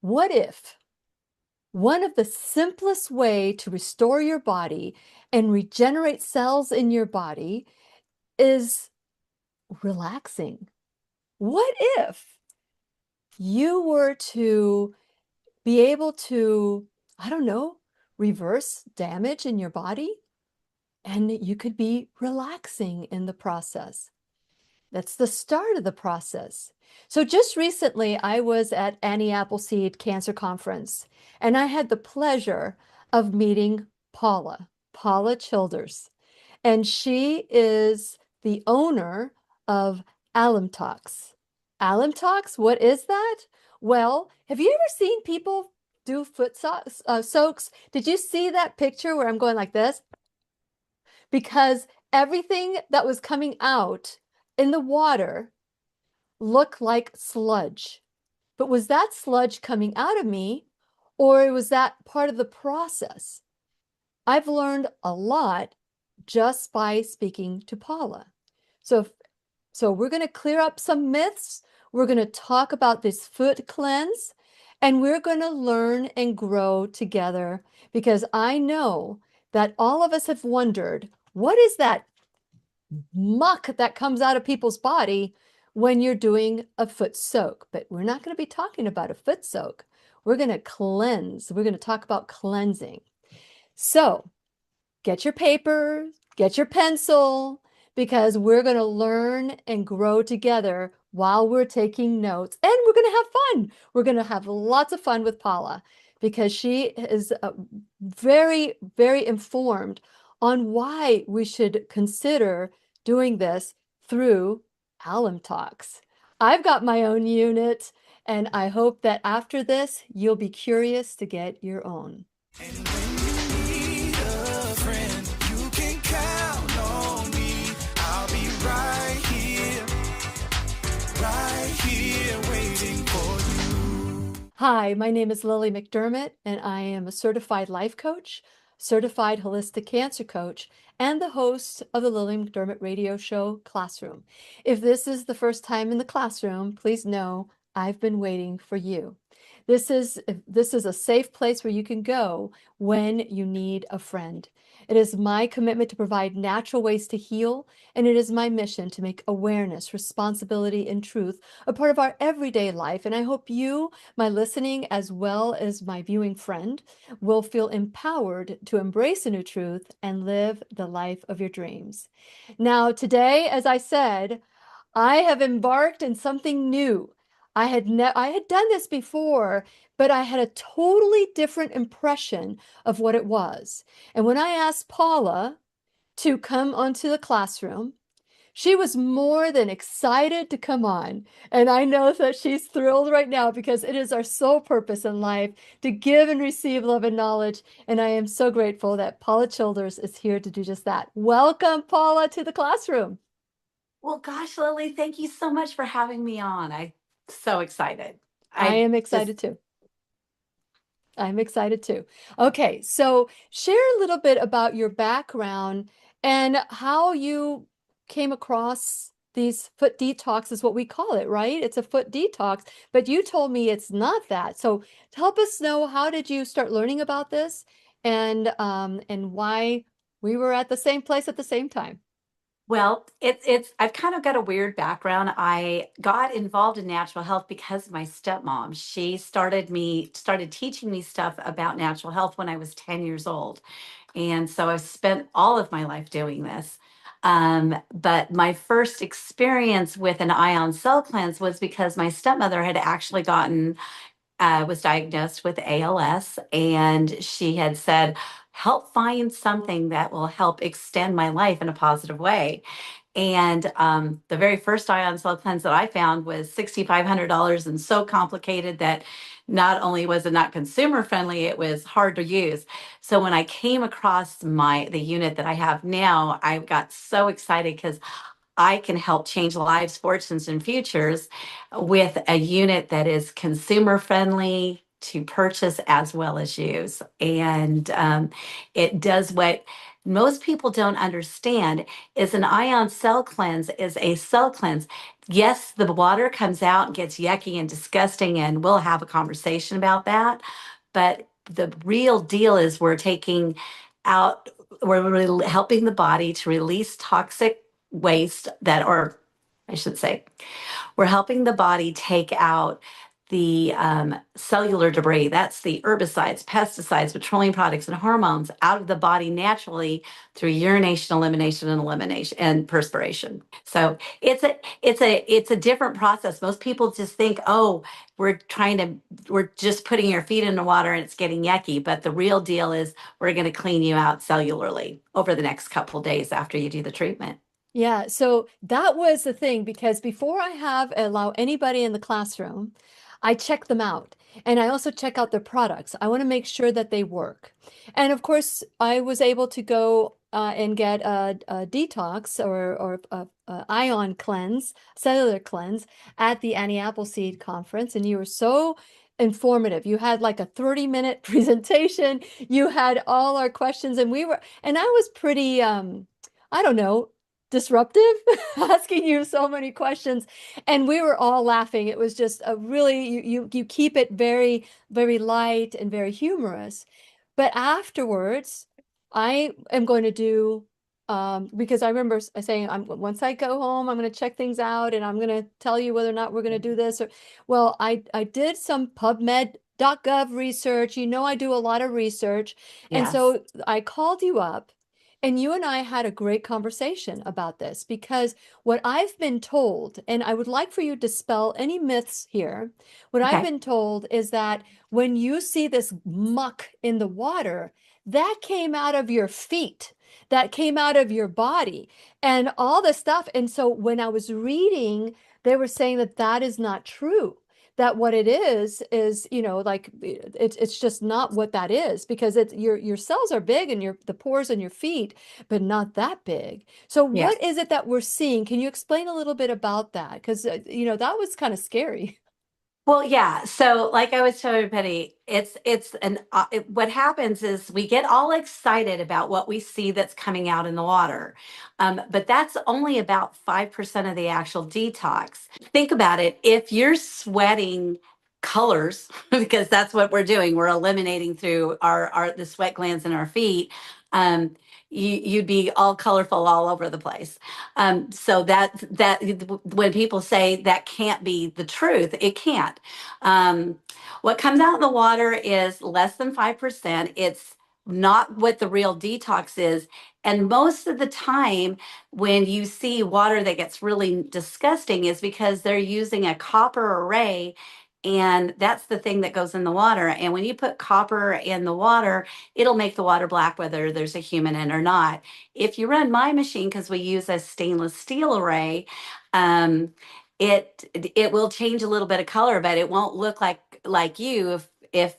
What if one of the simplest way to restore your body and regenerate cells in your body is relaxing? What if you were to be able to, I don't know, reverse damage in your body and you could be relaxing in the process? That's the start of the process. So just recently, I was at Annie Appleseed Cancer Conference, and I had the pleasure of meeting Paula Childers. And she is the owner of Alimtox. Alimtox, what is that? Well, have you ever seen people do soaks? Did you see that picture where I'm going like this? Because everything that was coming out in the water looked like sludge. But was that sludge coming out of me, or was that part of the process? I've learned a lot just by speaking to Paula. So, so we're going to clear up some myths. We're going to talk about this foot cleanse, and we're going to learn and grow together because I know that all of us have wondered, what is that muck that comes out of people's body when you're doing a foot soak? But we're not going to be talking about a foot soak. We're going to cleanse. We're going to talk about cleansing. So get your paper, get your pencil, because we're going to learn and grow together while we're taking notes. And we're going to have fun. We're going to have lots of fun with Paula because she is very, very informed on why we should consider doing this through Alimtox. I've got my own unit, and I hope that after this, you'll be curious to get your own. And when you need a friend, you can count on me. I'll be right here waiting for you. Hi, my name is Lily McDermott, and I am a certified life coach, certified holistic cancer coach, and the host of the Lillian McDermott radio show, Classroom. If this is the first time in the classroom, please know I've been waiting for you. This is a safe place where you can go when you need a friend. It is my commitment to provide natural ways to heal, and it is my mission to make awareness, responsibility, and truth a part of our everyday life. And I hope you, my listening as well as my viewing friend, will feel empowered to embrace a new truth and live the life of your dreams. Now, today, as I said, I have embarked in something new. I had done this before, but I had a totally different impression of what it was. And when I asked Paula to come onto the classroom, she was more than excited to come on. And I know that she's thrilled right now because it is our sole purpose in life to give and receive love and knowledge. And I am so grateful that Paula Childers is here to do just that. Welcome, Paula, to the classroom. Well, gosh, Lily, thank you so much for having me on. I'm so excited. I I am just, excited too. I'm excited too. Okay, so share a little bit about your background and how you came across these foot detox is what we call it, right? It's a foot detox, but you told me it's not that. So help us know, how did you start learning about this and why we were at the same place at the same time? well, I've kind of got a weird background. I got involved in natural health because of my stepmom. She started teaching me stuff about natural health when I was 10 years old. And so I've spent all of my life doing this. But my first experience with an ion cell cleanse was because my stepmother had actually was diagnosed with ALS, and she had said, help find something that will help extend my life in a positive way. And the very first ion cell cleanse that I found was $6,500 and so complicated that not only was it not consumer friendly, it was hard to use. So when I came across the unit that I have now, I got so excited because I can help change lives, fortunes, and futures with a unit that is consumer friendly, to purchase as well as use. And it does what most people don't understand is an ion cell cleanse is a cell cleanse. Yes, the water comes out and gets yucky and disgusting, and we'll have a conversation about that. But the real deal is out, we're really helping the body to release toxic waste that, or I should say, we're helping the body take out the cellular debris. That's the herbicides, pesticides, petroleum products, and hormones out of the body naturally through urination, elimination and perspiration. So it's a different process. Most people just think, oh, we're just putting your feet in the water and it's getting yucky. But the real deal is we're going to clean you out cellularly over the next couple of days after you do the treatment. Yeah, so that was the thing because before I have allow anybody in the classroom, I check them out and I also check out their products. I want to make sure that they work. And of course, I was able to go and get a detox or a ion cleanse, cellular cleanse at the Annie Appleseed conference, and you were so informative. You had like a 30-minute presentation. You had all our questions, and I was pretty I don't know, disruptive, asking you so many questions, and we were all laughing. It was just a really you keep it very, very light and very humorous. But afterwards, I am going to do because I remember saying once I go home, I'm going to check things out and I'm going to tell you whether or not we're going to do this. Or well, I did some PubMed.gov research. You know, I do a lot of research, and Yes. so I called you up. And you and I had a great conversation about this because what I've been told, and I would like for you to dispel any myths here, what I've Okay. been told is that when you see this muck in the water, that came out of your feet, that came out of your body, and all this stuff. And so when I was reading, they were saying that that is not true. That what it is, you know, like it's just not what that is because it's your cells are big and your the pores in your feet, but not that big. So Yes. what is it that we're seeing? Can you explain a little bit about that? Because you know, that was kind of scary. Well, yeah. So, like I was telling Penny, what happens is we get all excited about what we see that's coming out in the water, but that's only about 5% of the actual detox. Think about it. If you're sweating colors, because that's what we're doing, we're eliminating through our the sweat glands in our feet. Um, you'd be all colorful all over the place. So that when people say that can't be the truth, it can't. Um, what comes out in the water is less than 5%. It's not what the real detox is. And most of the time, when you see water that gets really disgusting, is because they're using a copper array. And that's the thing that goes in the water. And when you put copper in the water, it'll make the water black, whether there's a human in or not. If you run my machine, because we use a stainless steel array, um, it will change a little bit of color, but it won't look like you if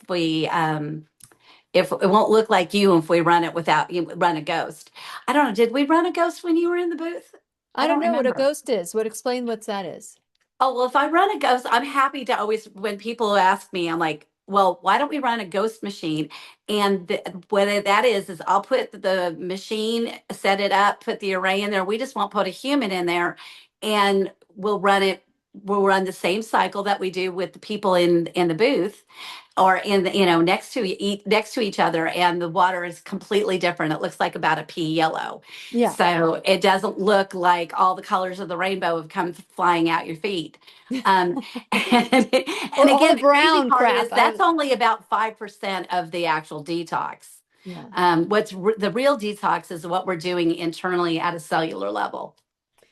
it won't look like you if we run it without you run a ghost. I don't know. Did we run a ghost when you were in the booth? I I don't don't know what a remember. ghost is. What explain what that is? Oh, well, if I run a ghost, I'm happy to always, when people ask me, I'm like, well, why don't we run a ghost machine? And what that is I'll put the machine, set it up, put the array in there. We just won't put a human in there and we'll run it. We'll run the same cycle that we do with the people in the booth or in the, next to each other, and the water is completely different. It looks like about a pea yellow. Yeah. So it doesn't look like all the colors of the rainbow have come flying out your feet. And Or all the again, the crazy brown part crap. is that's only about 5% of the actual detox. Yeah. The real detox is what we're doing internally at a cellular level.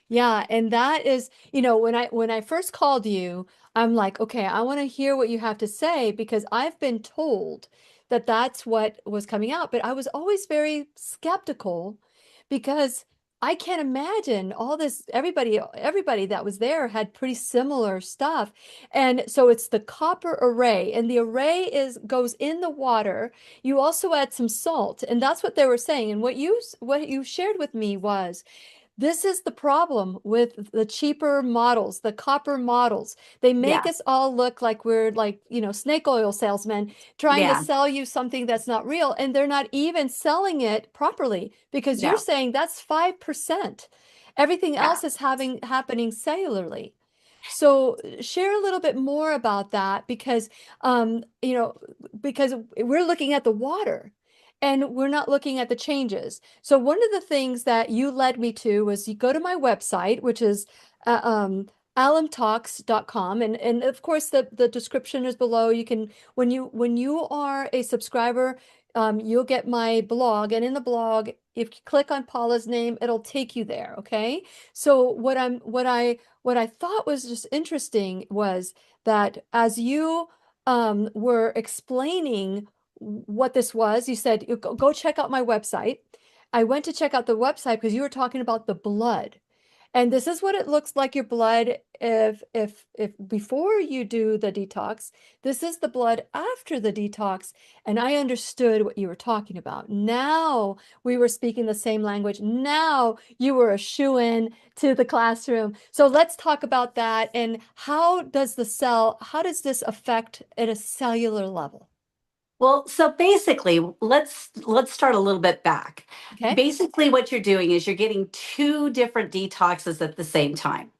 Yeah, and that is, you know, when I first called you, I'm like, okay, I want to hear what you have to say because I've been told that that's what was coming out, but I was always very skeptical because I can't imagine all this everybody that was there had pretty similar stuff. And so it's the copper array and the array is goes in the water. You also add some salt, and that's what they were saying. And what you shared with me was This is the problem with the cheaper models, the copper models. They make Yeah. us all look like we're like, snake oil salesmen trying to Yeah. sell you something that's not real, and they're not even selling it properly because you're No. saying that's 5%. Everything Yeah. else is happening cellularly. So share a little bit more about that because because we're looking at the water and we're not looking at the changes. So one of the things that you led me to was you go to my website, which is uh, um, alimtox.com, and of course the description is below. You can when you are a subscriber, you'll get my blog, and in the blog, if you click on Paula's name, it'll take you there. Okay. So what I thought was just interesting was that as you were explaining what this was. You said, Go check out my website." I went to check out the website because you were talking about the blood. And this is what it looks like your blood if before you do the detox. This is the blood after the detox. And I understood what you were talking about. Now we were speaking the same language. Now you were a shoo-in to the classroom. So let's talk about that. And how does this affect at a cellular level? Well, so basically, let's start a little bit back. Okay. Basically, what you're doing is you're getting two different detoxes at the same time.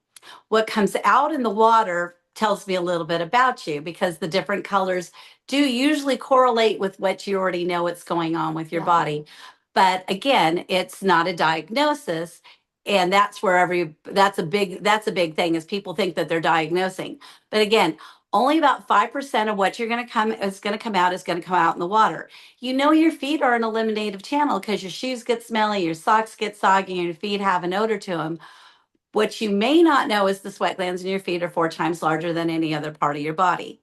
What comes out in the water tells me a little bit about you because the different colors do usually correlate with what you already know what's going on with your Yeah. body. But again, it's not a diagnosis. And that's a big thing is people think that they're diagnosing. But again, only about 5% of what you're going to come is going to come out is going to come out in the water. You know your feet are an eliminative channel because your shoes get smelly, your socks get soggy, and your feet have an odor to them. What you may not know is the sweat glands in your feet are 4 times larger than any other part of your body.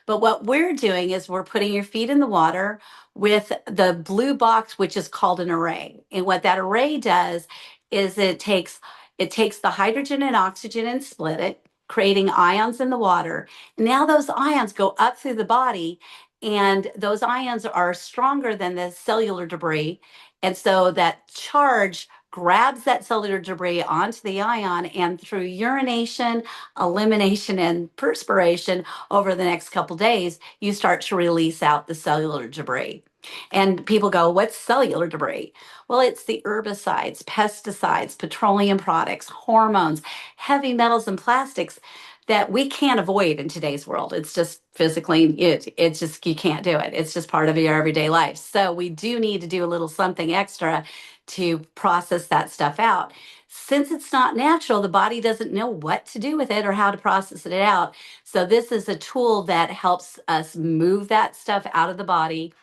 But what we're doing is we're putting your feet in the water with the blue box, which is called an array. And what that array does is it takes the hydrogen and oxygen and split it, creating ions in the water. Now those ions go up through the body, and those ions are stronger than the cellular debris. And so that charge grabs that cellular debris onto the ion, and through urination, elimination, and perspiration, over the next couple days, you start to release out the cellular debris. And people go, what's cellular debris? Well, it's the herbicides, pesticides, petroleum products, hormones, heavy metals, and plastics that we can't avoid in today's world. It's just physically, it's just, you can't do it. It's just part of your everyday life. So we do need to do a little something extra to process that stuff out. Since it's not natural, the body doesn't know what to do with it or how to process it out. So this is a tool that helps us move that stuff out of the body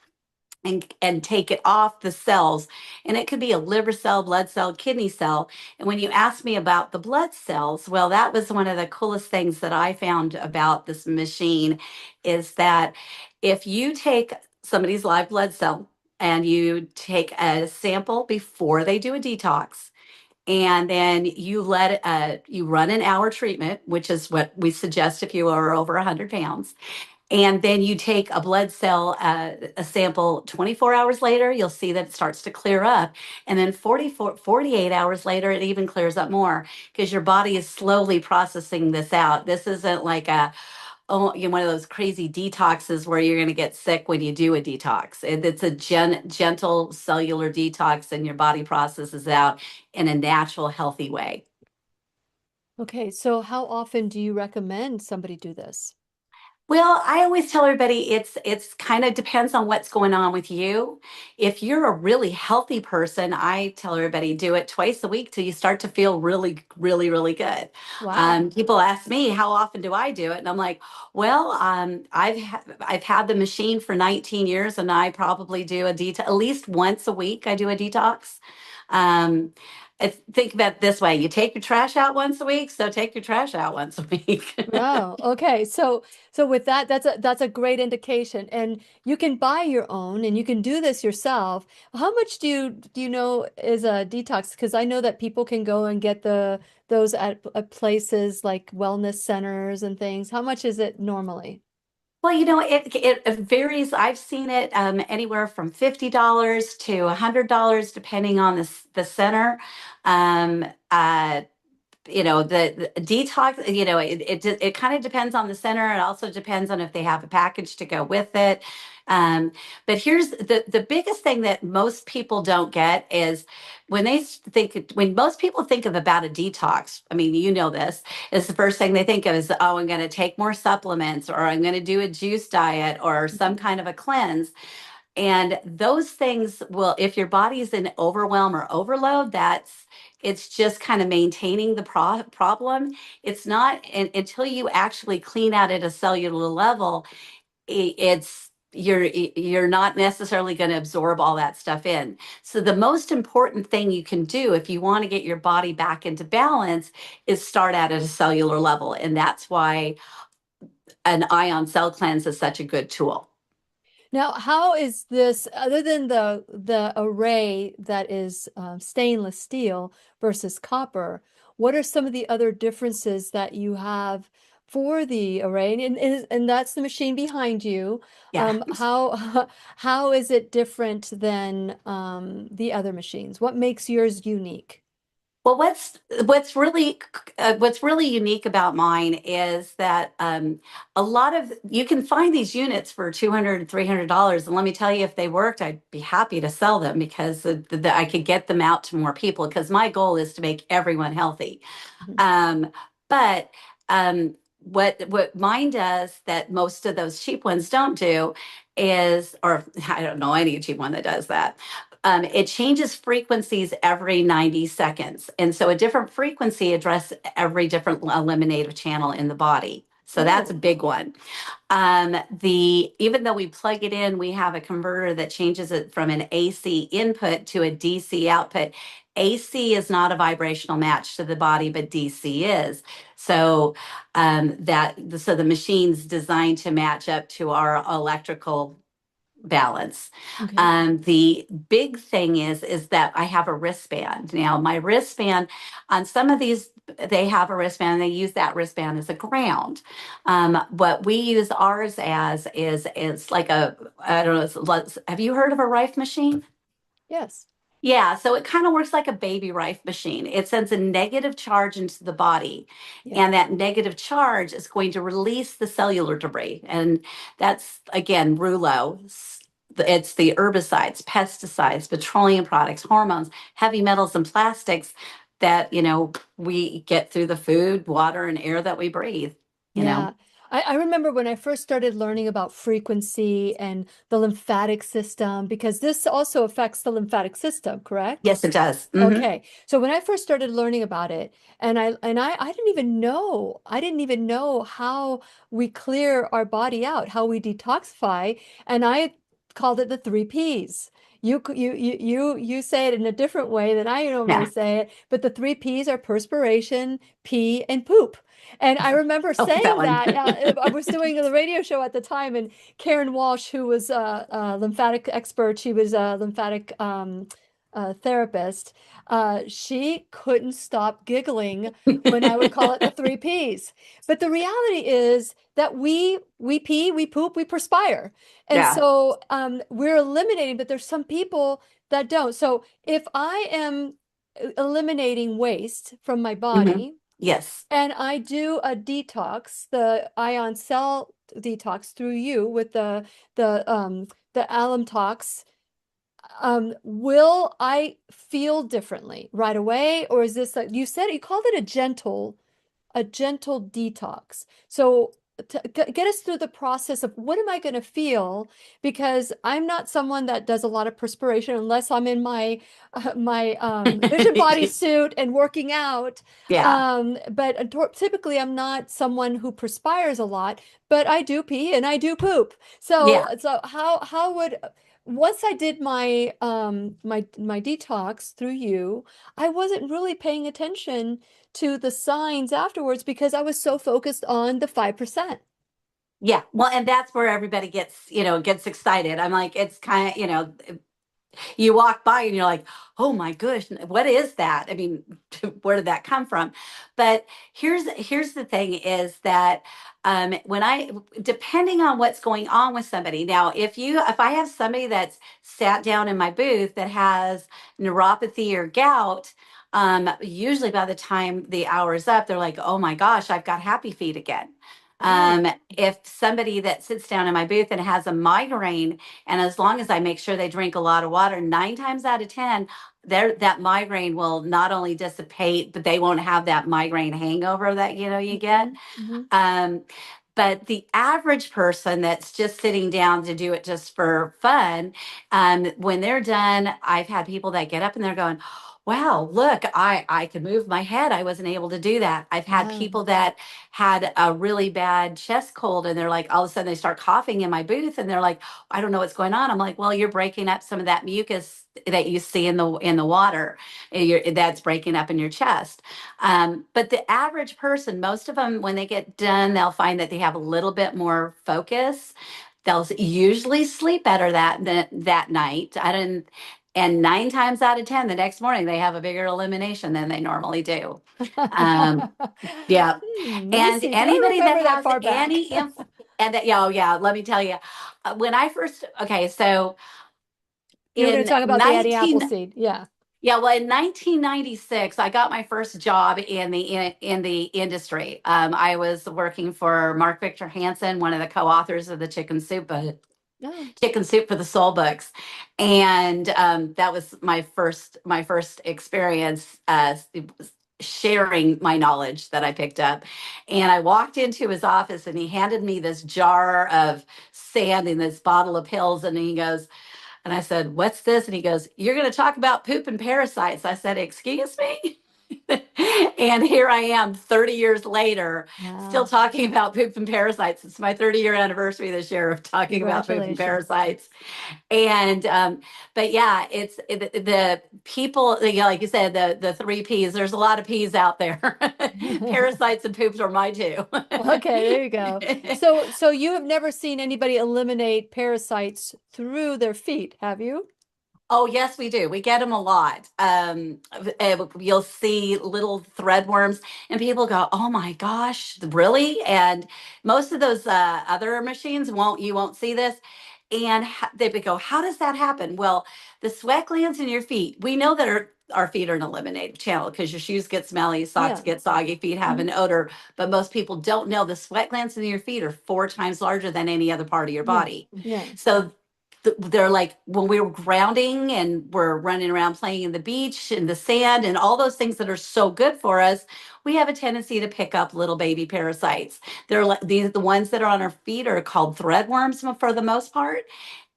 and take it off the cells. And it could be a liver cell, blood cell, kidney cell. And when you asked me about the blood cells, well, that was one of the coolest things that I found about this machine is that if you take somebody's live blood cell and you take a sample before they do a detox, and then you run an hour treatment, which is what we suggest if you are over 100 pounds, and then you take a blood cell, a sample 24 hours later, you'll see that it starts to clear up. And then 48 hours later, it even clears up more because your body is slowly processing this out. This isn't like one of those crazy detoxes where you're going to get sick when you do a detox. It's a gentle cellular detox, and your body processes out in a natural, healthy way. Okay, so how often do you recommend somebody do this? Well, I always tell everybody it's kind of depends on what's going on with you. If you're a really healthy person, I tell everybody do it twice a week till you start to feel really, really, really good. Wow. People ask me how often do I do it, and I'm like, well, I've had the machine for 19 years, and I probably do a detox at least once a week. I do a detox. Um, think about it this way: you take your trash out once a week, so take your trash out once a week. Wow. Okay. So with that, that's a great indication. And you can buy your own and you can do this yourself. How much do you know is a detox? Because I know that people can go and get those at places like wellness centers and things. How much is it normally? Well, it varies. I've seen it anywhere from $50 to $100, depending on the center. Um, uh, the detox, it kind of depends on the center. It also depends on if they have a package to go with it. Um, but here's the biggest thing that most people don't get is when most people think of about a detox, I mean, this is the first thing they think of is, oh, I'm going to take more supplements, or I'm going to do a juice diet, or some Mhm. kind of a cleanse. And those things will, if your body is in overwhelm or overload, it's just kind of maintaining the problem. It's not until you actually clean out at a cellular level, it's you're not necessarily going to absorb all that stuff in. So the most important thing you can do if you want to get your body back into balance is start out at a cellular level. And that's why an ion cell cleanse is such a good tool. Now, how is this, other than the array that is stainless steel versus copper, what are some of the other differences that you have for the array? And that's the machine behind you. Yeah. How how is it different than the other machines? What makes yours unique? Well, what's really unique about mine is that a lot of you can find these units for $200 and $300, and let me tell you, if they worked, I'd be happy to sell them because I could get them out to more people. Because my goal is to make everyone healthy. Mhm. Um, but what mine does that most of those cheap ones don't do is, or I don't know any cheap one that does that. It changes frequencies every 90 seconds. And so a different frequency addresses every different eliminative channel in the body. So that's a Oh, big one. The Even though we plug it in, we have a converter that changes it from an AC input to a DC output. AC is not a vibrational match to the body, but DC is. So the machine's designed to match up to our electrical balance. okay. The big thing is that I have a wristband. Now, my wristband on some of these, they have a wristband. They use that wristband as a ground. What we use ours as is like a, I don't know. Have you heard of a Rife machine? Yes. Yeah, so it kind of works like a baby Rife machine. It sends a negative charge into the body, Yeah. and that negative charge is going to release the cellular debris. And that's, again, Rulo. It's the herbicides, pesticides, petroleum products, hormones, heavy metals, and plastics that, we get through the food, water, and air that we breathe, you know? Yeah. I remember when I first started learning about frequency and the lymphatic system, because this also affects the lymphatic system, correct? Yes, it does. Okay. So when I first started learning about it, and I didn't even know how we clear our body out, how we detoxify, and I called it the three P's. You say it in a different way than I normally Yeah. say it, but the three P's are perspiration, pee, and poop. And I remember I like that saying one. that I was doing the radio show at the time, and Karen Walsh, who was a lymphatic expert, she was a lymphatic therapist. She couldn't stop giggling when I would call it the three P's. But the reality is that we pee, we poop, we perspire. And Yeah. so we're eliminating, but there's some people that don't. So if I am eliminating waste from my hmm body Yes. and I do a detox, the ion cell detox through you with the Alimtox, will I feel differently right away? Or is this like you said, you called it a gentle detox. So get us through the process of what am I going to feel? Because I'm not someone that does a lot of perspiration unless I'm in my vision body suit and working out. Yeah. But typically I'm not someone who perspires a lot, but I do pee and I do poop. So Yeah. how would once I did my detox through you, I wasn't really paying attention to the signs afterwards because I was so focused on the 5%. Yeah. Well, and that's where everybody gets excited. I'm like, it's kind of, you walk by and you're like, oh my gosh, what is that? I mean, where did that come from? But here's the thing is that when I, depending on what's going on with somebody, now if I have somebody that's sat down in my booth that has neuropathy or gout, usually by the time the hour is up, they're like, oh my gosh, I've got happy feet again. Oh, If somebody that sits down in my booth and has a migraine, and as long as I make sure they drink a lot of water, 9 times out of 10, that migraine will not only dissipate, but they won't have that migraine hangover that you get. hmm hmm Um, but the average person that's just sitting down to do it just for fun, when they're done, I've had people that get up and they're going, wow, look, I could move my head. I wasn't able to do that. I've had Wow. people that had a really bad chest cold and they're like, all of a sudden they start coughing in my booth and they're like, I don't know what's going on. I'm like, well, you're breaking up some of that mucus that you see in the water. That's breaking up in your chest. But the average person, most of them, when they get done, they'll find that they have a little bit more focus. They'll usually sleep better that night. I didn't, and 9 times out of 10, the next morning they have a bigger elimination than they normally do. Um, yeah, Let me and see. Do I anybody that remember that has far back? any and that, yeah, oh yeah, let me tell you, when I first, okay, so You were going to in talk about the Eddie 19 Appleseed. Yeah. yeah, well, in 1996, I got my first job in the industry. I was working for Mark Victor Hansen, one of the co-authors of the Oh. Chicken Soup for the Soul books, and that was my first experience sharing my knowledge that I picked up. And I walked into his office, and he handed me this jar of sand and this bottle of pills, and he goes, and I said, what's this? And he goes, you're going to talk about poop and parasites. I said, excuse me? And here I am 30 years later, still Wow. talking about poop and parasites. It's my 30-year anniversary this year of talking about poop and Congratulations. parasites. And but yeah, the people, like you said, the three P's. There's a lot of P's out there. Parasites and poops are my two. Okay, there you go. So you have never seen anybody eliminate parasites through their feet, have you? Oh, yes, we do. We get them a lot. You'll see little thread worms, and people go, "Oh my gosh, really?" And most of those other machines you won't see this. And they would go, "How does that happen?" Well, the sweat glands in your feet. We know that our feet are an eliminated channel because your shoes get smelly, socks Yeah. get soggy, feet have hmm an odor. But most people don't know the sweat glands in your feet are 4 times larger than any other part of your Yeah. body. Yeah. So they're like when we were grounding and we're running around playing in the beach in the sand and all those things that are so good for us, we have a tendency to pick up little baby parasites. They're like the ones that are on our feet are called threadworms for the most part.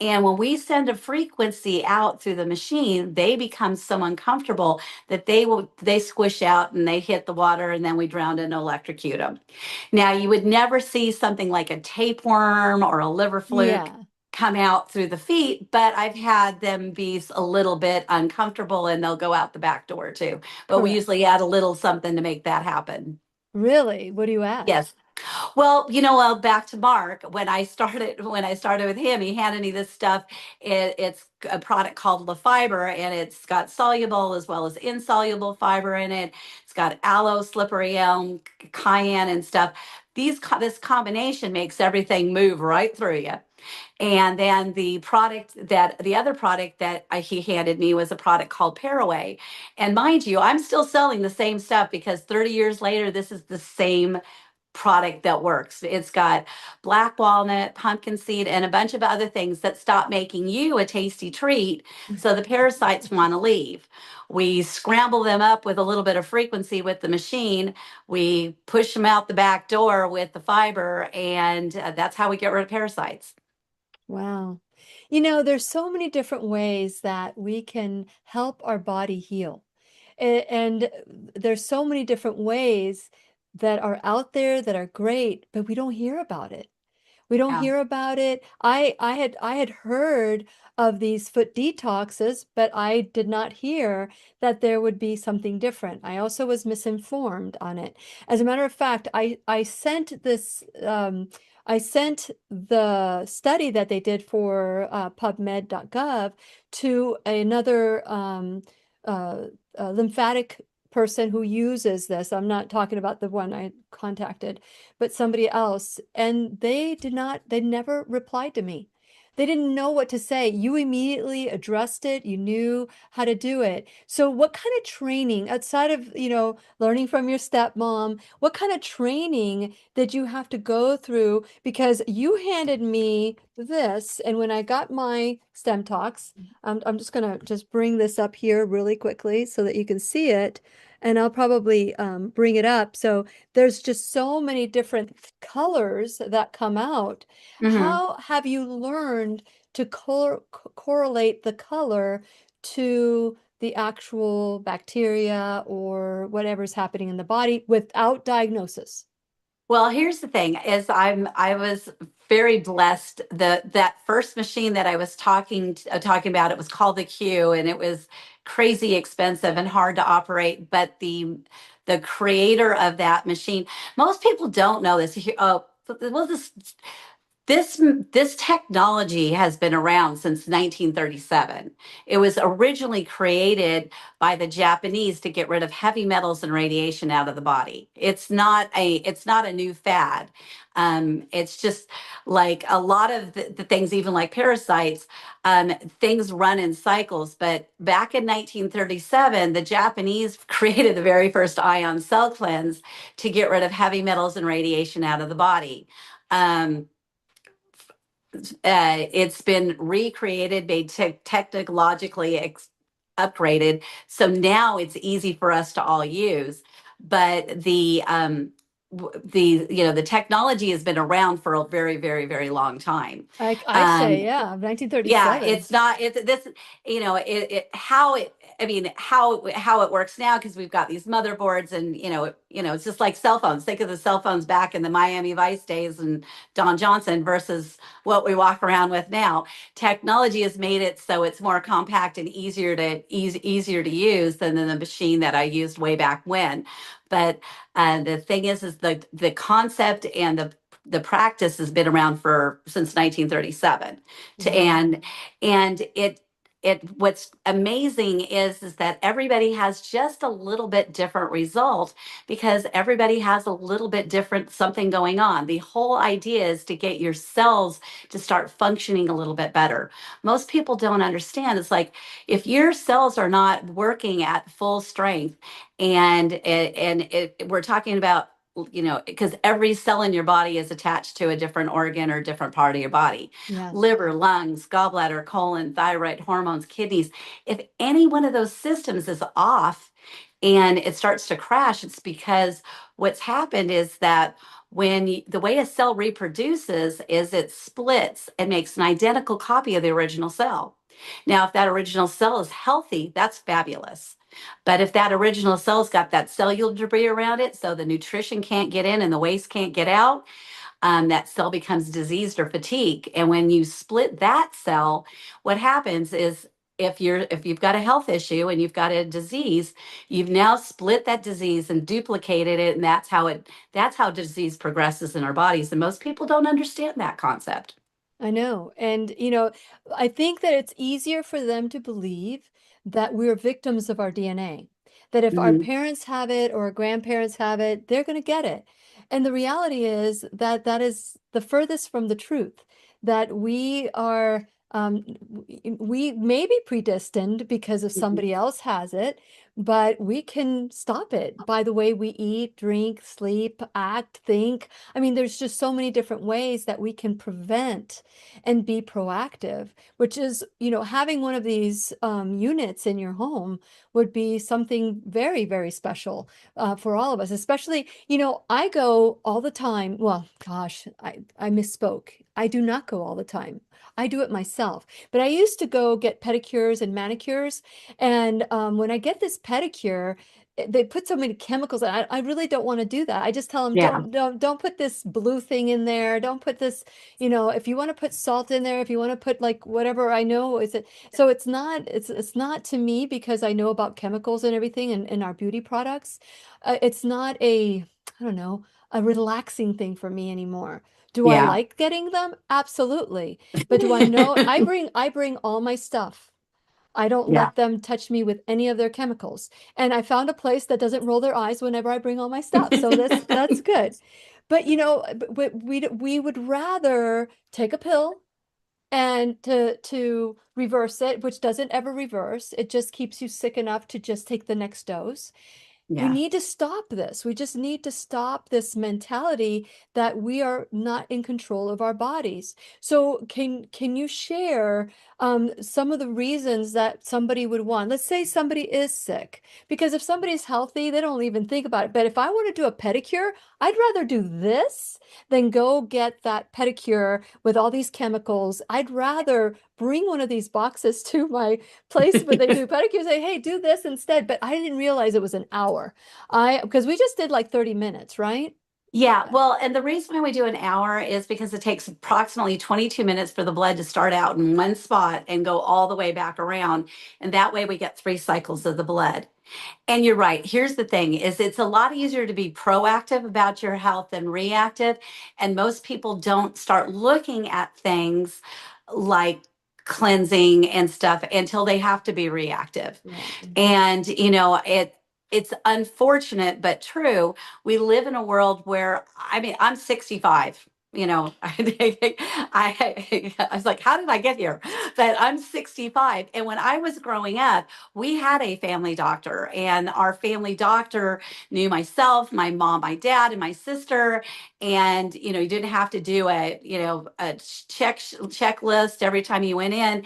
And when we send a frequency out through the machine, they become so uncomfortable that they squish out and they hit the water, and then we drown and electrocute them. Now you would never see something like a tapeworm or a liver fluke Yeah. come out through the feet, but I've had them be a little bit uncomfortable and they'll go out the back door too. But we Correct. usually add a little something to make that happen. Really? What do you add? Yes. Well, back to Mark. When I started with him, he handed me this stuff. It's a product called La Fiber, and it's got soluble as well as insoluble fiber in it. It's got aloe, slippery elm, cayenne, and stuff. This combination makes everything move right through you. And then the other product that he handed me was a product called Paraway. And mind you, I'm still selling the same stuff because 30 years later, this is the same product that works. It's got black walnut, pumpkin seed, and a bunch of other things that stop making you a tasty treat. So the parasites want to leave. We scramble them up with a little bit of frequency with the machine. We push them out the back door with the fiber, and that's how we get rid of parasites. Wow. There's so many different ways that we can help our body heal. And there's so many different ways that are out there that are great, but we don't hear about it. We don't Yeah. hear about it. I had heard of these foot detoxes, but I did not hear that there would be something different. I also was misinformed on it. As a matter of fact, I sent this I sent the study that they did for PubMed.gov to another uh, lymphatic person who uses this. I'm not talking about the one I contacted, but somebody else. And they never replied to me. They didn't know what to say. You immediately addressed it. You knew how to do it. So what kind of training outside of, learning from your stepmom, what kind of training did you have to go through? Because you handed me this, and when I got my stem talks, I'm just gonna just bring this up here really quickly so that you can see it, and I'll probably bring it up. So there's just so many different colors that come out. Hmm. How have you learned to correlate the color to the actual bacteria or whatever's happening in the body without diagnosis? Well, here's the thing is I was very blessed. That first machine that I was talking about, it was called the Q, and it was crazy expensive and hard to operate. But the creator of that machine, most people don't know this. Oh, well, this technology has been around since 1937. It was originally created by the Japanese to get rid of heavy metals and radiation out of the body. It's not a new fad. It's just like a lot of the things, even like parasites, things run in cycles. But back in 1937, the Japanese created the very first ion cell cleanse to get rid of heavy metals and radiation out of the body. Um, it's been recreated, made technologically upgraded, so now it's easy for us to all use. But the technology has been around for a very, very, very long time. I'd say, Um, yeah, yeah, 1937. it's not it's this how it I mean how it works now, because we've got these motherboards, and it's just like cell phones. Think of the cell phones back in the Miami Vice days and Don Johnson versus what we walk around with now. Technology has made it so it's more compact and easier to use than the machine that I used way back when. But the thing is the concept and the practice has been around for since 1937. to Wow. and it what's amazing is that everybody has just a little bit different result, because everybody has a little bit different something going on. The whole idea is to get your cells to start functioning a little bit better. Most people don't understand. It's like, if your cells are not working at full strength, we're talking about, because every cell in your body is attached to a different organ or different part of your body: Yes. liver, lungs, gallbladder, colon, thyroid, hormones, kidneys. If any one of those systems is off and it starts to crash, it's because what's happened is that the way a cell reproduces is it splits and makes an identical copy of the original cell. Now, if that original cell is healthy, that's fabulous. But if that original cell's got that cellular debris around it, so the nutrition can't get in and the waste can't get out, that cell becomes diseased or fatigued. And when you split that cell, what happens is, if you've got a health issue and you've got a disease, you've now split that disease and duplicated it, and that's how disease progresses in our bodies. And most people don't understand that concept. I know. And, I think that it's easier for them to believe that we're victims of our DNA, that if our Mhm. parents have it or our grandparents have it, they're going to get it. And the reality is that that is the furthest from the truth, that we may be predestined because if Mhm. somebody else has it, but we can stop it by the way we eat, drink, sleep, act, think. I mean, there's just so many different ways that we can prevent and be proactive, which is, having one of these units in your home would be something very, very special for all of us. Especially, I go all the time. Well, gosh, I misspoke. I do not go all the time. I do it myself. But I used to go get pedicures and manicures. And when I get this pedicure, they put so many chemicals. I really don't want to do that. I just tell them, Yeah. don't put this blue thing in there. Don't put this, if you want to put salt in there, if you want to put like whatever, I know is it. So it's not to me, because I know about chemicals and everything in our beauty products. It's not I don't know, a relaxing thing for me anymore. Do I Yeah. like getting them? Absolutely. But do I know I bring all my stuff. I don't Yeah. let them touch me with any of their chemicals. And I found a place that doesn't roll their eyes whenever I bring all my stuff. So that's good. But we would rather take a pill and to reverse it, which doesn't ever reverse. It just keeps you sick enough to just take the next dose. We Yeah. need to stop this. We just need to stop this mentality that we are not in control of our bodies. So can you share some of the reasons that somebody would want? Let's say somebody is sick, because if somebody's healthy, they don't even think about it. But if I want to do a pedicure, I'd rather do this than go get that pedicure with all these chemicals. I'd rather bring one of these boxes to my place where they do pedicure, say, hey, do this instead. But I didn't realize it was an hour. Because we just did like 30 minutes, right? Yeah, well, and the reason why we do an hour is because it takes approximately 22 minutes for the blood to start out in one spot and go all the way back around. And that way we get 3 cycles of the blood. And you're right. Here's the thing is it's a lot easier to be proactive about your health than reactive. And most people don't start looking at things like cleansing and stuff until they have to be reactive. Right. And it's unfortunate but true. We live in a world where, I mean, I'm 65. I was like, how did I get here? But I'm 65. And when I was growing up, we had a family doctor, and our family doctor knew myself, my mom, my dad, and my sister. And you didn't have to do a checklist every time you went in.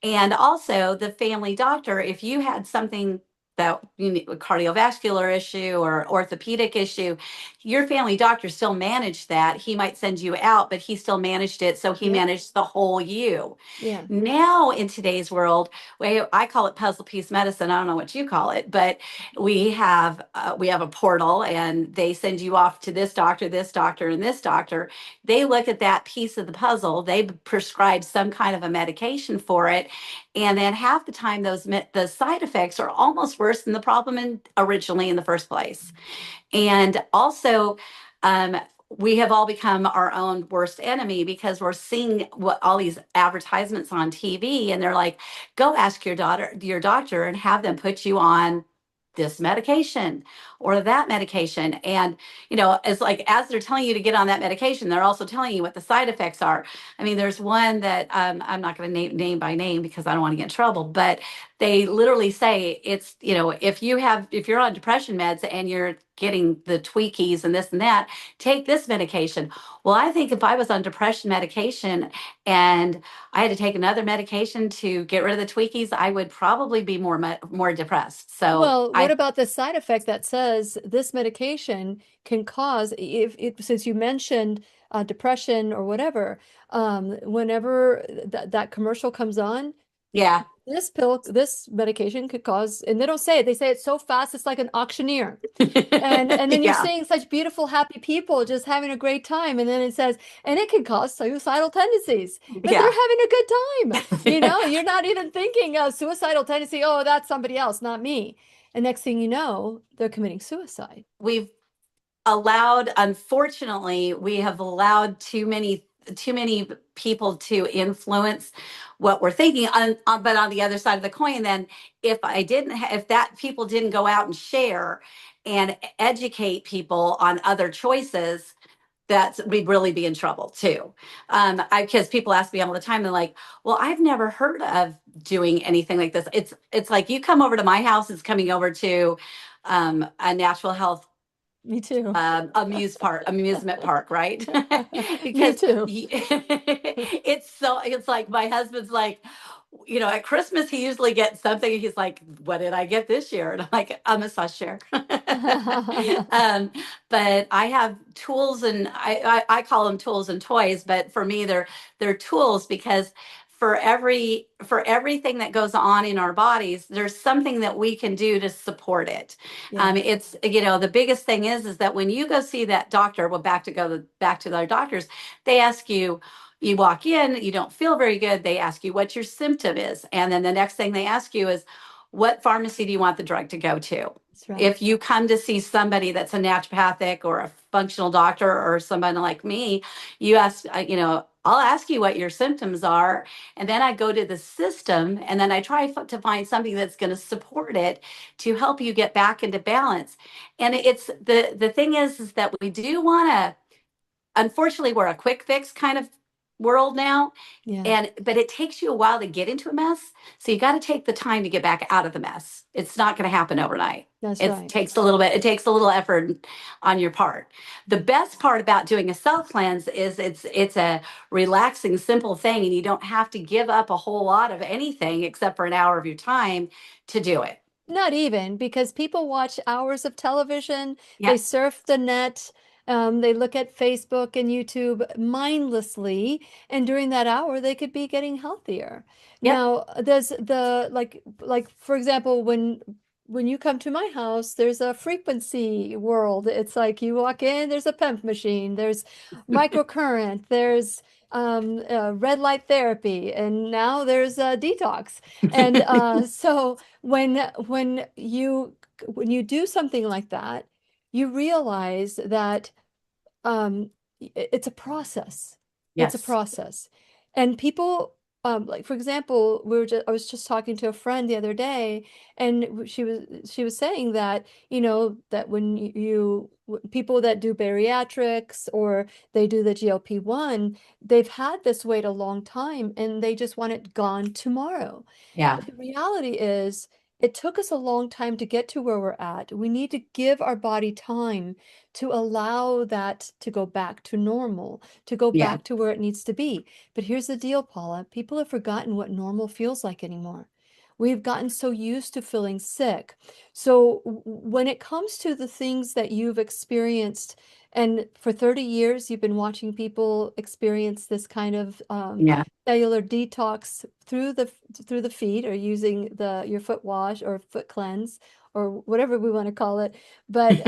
And also, the family doctor, if you had something that you need, a cardiovascular issue or orthopedic issue, your family doctor still managed that. He might send you out, but he still managed it. So he Yep. managed the whole you. Yeah. Now, in today's world, I call it puzzle piece medicine. I don't know what you call it, but we have a portal, and they send you off to this doctor, and this doctor. They look at that piece of the puzzle. They prescribe some kind of a medication for it, and then half the time, the side effects are almost worse than the problem originally in the first place. And also, um, we have all become our own worst enemy because we're seeing what all these advertisements on TV, and they're like, go ask your doctor, and have them put you on this medication or that medication. And it's like, as they're telling you to get on that medication, they're also telling you what the side effects are. I mean, there's one that I'm not going to name by name because I don't want to get in trouble, but they literally say it's, if you're on depression meds and you're getting the tweakies and this and that, take this medication. Well, I think if I was on depression medication and I had to take another medication to get rid of the tweakies, I would probably be more depressed. So Well, what about the side effect that says this medication can cause, since you mentioned depression or whatever, whenever that commercial comes on, yeah. this medication could cause, and they don't say it, they say it so fast, it's like an auctioneer. And then you're Yeah. seeing such beautiful, happy people just having a great time. And then it says, and it can cause suicidal tendencies, but they're Yeah. having a good time. You're not even thinking of suicidal tendency. Oh, that's somebody else, not me. And next thing you know, they're committing suicide. We've unfortunately, we have allowed too many people to influence what we're thinking but on the other side of the coin, then if that people didn't go out and share and educate people on other choices, we'd really be in trouble too. Because people ask me all the time, they're like, well, I've never heard of doing anything like this. It's like, you come over to my house, it's coming over to a natural health Me too. amusement park, right? Me Because too. it's like, my husband's like, at Christmas he usually gets something. He's like, what did I get this year? And I'm like, a massage chair. um, but I have tools, and I call them tools and toys, but for me they're tools, because for everything that goes on in our bodies, there's something that we can do to support it. Yeah. It's, the biggest thing is that when you go see that doctor, well, back to their doctors, they ask you. You walk in, you don't feel very good. They ask you what your symptom is, and then the next thing they ask you is, what pharmacy do you want the drug to go to? That's right. If you come to see somebody that's a naturopathic or a functional doctor or somebody like me, you ask, I'll ask you what your symptoms are, and then I go to the system, and then I try to find something that's going to support it to help you get back into balance. And it's the thing is that we do want to. Unfortunately, we're a quick fix kind of world now, Yeah, and but it takes you a while to get into a mess, so you got to take the time to get back out of the mess. It's not going to happen overnight. that's It right. takes a little bit. It takes a little effort on your part. The best part about doing a self cleanse is it's a relaxing, simple thing, and you don't have to give up a whole lot of anything except for an hour of your time to do it. Not even, because people watch hours of television, Yeah. they surf the net, they look at Facebook and YouTube mindlessly, and during that hour, they could be getting healthier. Yep. Now, there's the like for example, when you come to my house, there's a frequency world. It's like you walk in, there's a pump machine, there's microcurrent, there's red light therapy, and now there's detox. And so when you do something like that, you realize that it's a process. It's a Yes. process. And people, like for example, I was just talking to a friend the other day, and she was saying that, that when people that do bariatrics or they do the GLP-1, they've had this weight a long time and they just want it gone tomorrow. Yeah. But the reality is, it took us a long time to get to where we're at. We need to give our body time to allow that to go back to normal, to go Yeah. back to where it needs to be. But here's the deal, Paula. People have forgotten what normal feels like anymore. We've gotten so used to feeling sick. So when it comes to the things that you've experienced, and for 30 years you've been watching people experience this kind of Yeah. cellular detox through the feet, or using your foot wash or foot cleanse or whatever we want to call it. But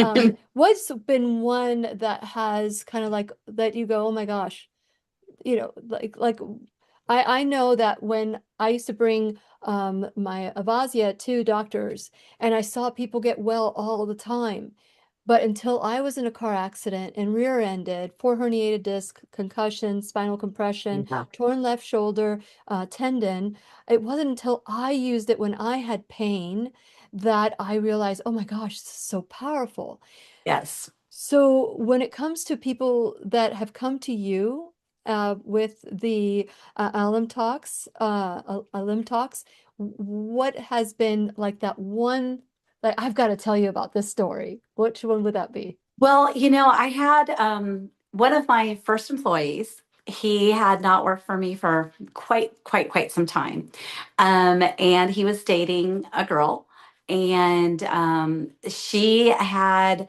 what's been one that has kind of like that you go, oh my gosh, like I know that when I used to bring my Avasia to doctors, and I saw people get well all the time. But until I was in a car accident and rear-ended, 4 herniated disc, concussion, spinal compression, Yeah. torn left shoulder, tendon, it wasn't until I used it when I had pain that I realized, oh my gosh, this is so powerful. Yes. So when it comes to people that have come to you with the Alimtox, what has been like that one, like I've got to tell you about this story. Which one would that be? Well, I had one of my first employees. He had not worked for me for quite some time. And he was dating a girl, and she had,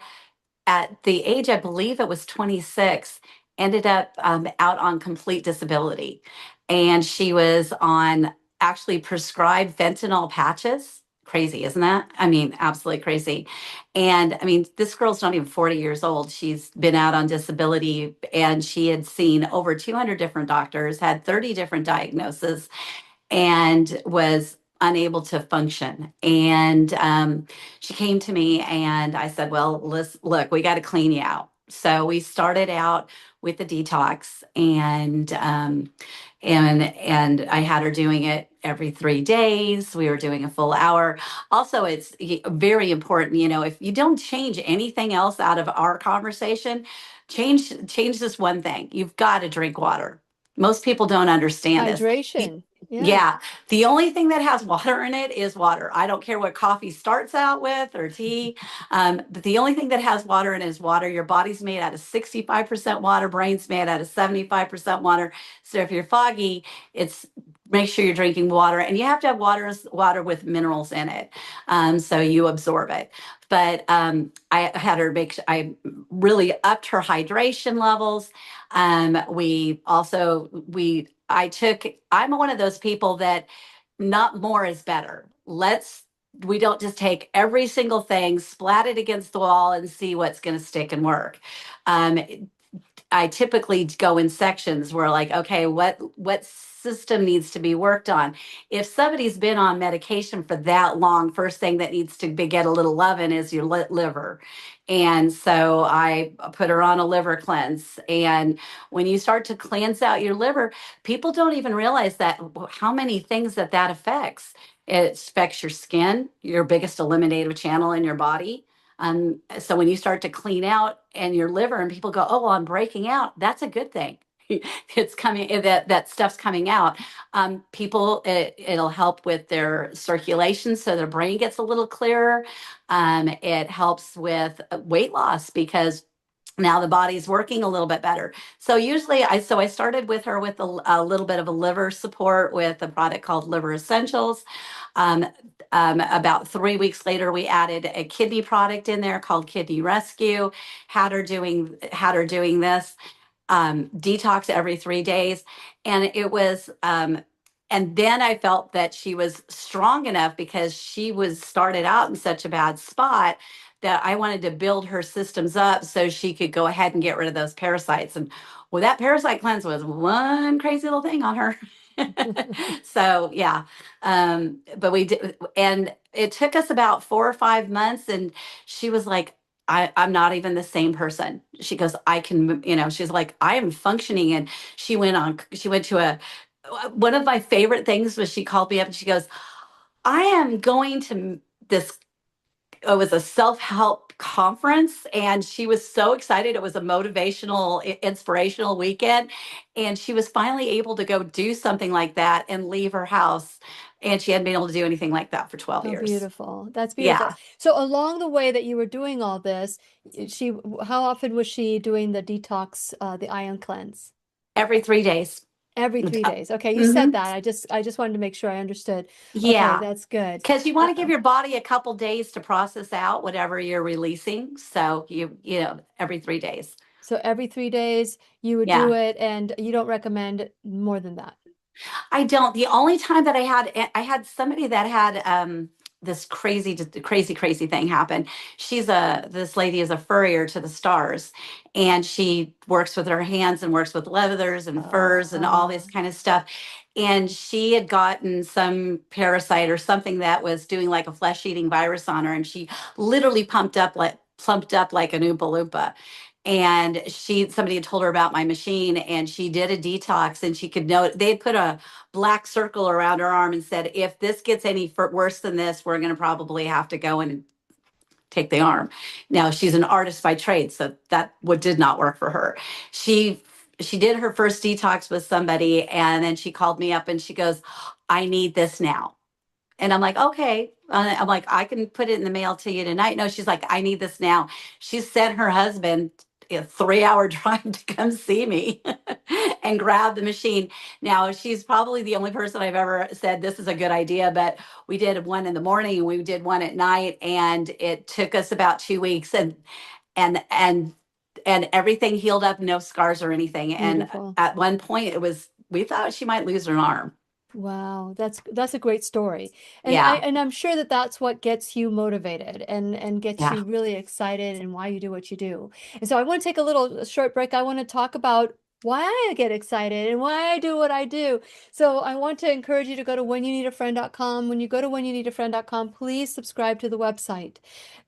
at the age, I believe it was 26, ended up out on complete disability. And she was on actually prescribed fentanyl patches. Crazy, isn't that? I mean, absolutely crazy. And I mean, this girl's not even 40 years old. She's been out on disability, and she had seen over 200 different doctors, had 30 different diagnoses, and was unable to function. And she came to me, and I said, well, look, we got to clean you out. So we started out with the detox, and I had her doing it every 3 days. We were doing a full hour. Also, it's very important, if you don't change anything else out of our conversation, change this one thing. You've got to drink water. Most people don't understand this. Hydration. Yeah. Yeah, the only thing that has water in it is water. I don't care what coffee starts out with or tea. But the only thing that has water in it is water. Your body's made out of 65% water, brain's made out of 75% water. So if you're foggy, it's make sure you're drinking water, and you have to have water with minerals in it, so you absorb it. But I had her I really upped her hydration levels. I'm one of those people that not more is better. We don't just take every single thing, splat it against the wall, and see what's going to stick and work. Um, I typically go in sections where, like, okay, what system needs to be worked on. If somebody's been on medication for that long, first thing that needs to get a little loving is your liver. And so I put her on a liver cleanse. And when you start to cleanse out your liver, people don't even realize that how many things that affects. It affects your skin, your biggest eliminative channel in your body. So when you start to clean out and your liver, and people go, "Oh, well, I'm breaking out," that's a good thing. It's coming, that stuff's coming out. People, it'll help with their circulation, so their brain gets a little clearer. It helps with weight loss because now the body's working a little bit better. So usually I started with her with a little bit of a liver support with a product called Liver Essentials. Um, about 3 weeks later, we added a kidney product in there called Kidney Rescue. Had her doing this detox every 3 days, and it was. And then I felt that she was strong enough because she was started out in such a bad spot that I wanted to build her systems up so she could go ahead and get rid of those parasites. And well, that parasite cleanse was one crazy little thing on her. So yeah, but we did, and it took us about 4 or 5 months, and she was like, I'm not even the same person. She goes, I can, she's like, I am functioning. And she went to one of my favorite things was she called me up and she goes, I am going to this, it was a self-help conference, and she was so excited. It was a motivational, inspirational weekend. And she was finally able to go do something like that and leave her house. And she hadn't been able to do anything like that for 12 How years. beautiful. That's beautiful. Yeah, So along the way that you were doing all this, how often was she doing the detox, the ion cleanse? every 3 days. Every 3 days. Okay, you said Hmm. that. I just wanted to make sure I understood. Okay, Yeah, that's good. because you want to give Uh, your body a couple days to process out whatever you're releasing. So every 3 days. so every 3 days you would do Yeah. it, and you don't recommend more than that. I don't. The only time that I had somebody that had this crazy thing happen. This lady is a furrier to the stars, and she works with her hands and works with leathers and furs and all Uh, this kind of stuff. And she had gotten some parasite or something that was doing like a flesh-eating virus on her, and she literally plumped up like an Oompa Loompa. And somebody had told her about my machine, and she did a detox, and she could know they had put a black circle around her arm and said, if this gets any worse than this, we're going to probably have to go and take the arm. Now she's an artist by trade, so that what did not work for her. She did her first detox with somebody, and then she called me up and she goes, I need this now. And I'm like, okay. I'm like, I can put it in the mail to you tonight. No, she's like, I need this now. She sent her husband a 3 hour drive to come see me and grab the machine. Now, she's probably the only person I've ever said, this is a good idea, but we did one in the morning and we did one at night, and it took us about 2 weeks, and, and, and everything healed up, no scars or anything. And Beautiful. at one point we thought she might lose her arm. Wow, that's a great story. And Yeah. I'm sure that that's what gets you motivated and gets Yeah. you really excited and why you do what you do. And so I want to take a short break. I want to talk about why I get excited and why I do what I do. So I want to encourage you to go to whenyounneedafriend.com. When you go to whenyounneedafriend.com, please subscribe to the website.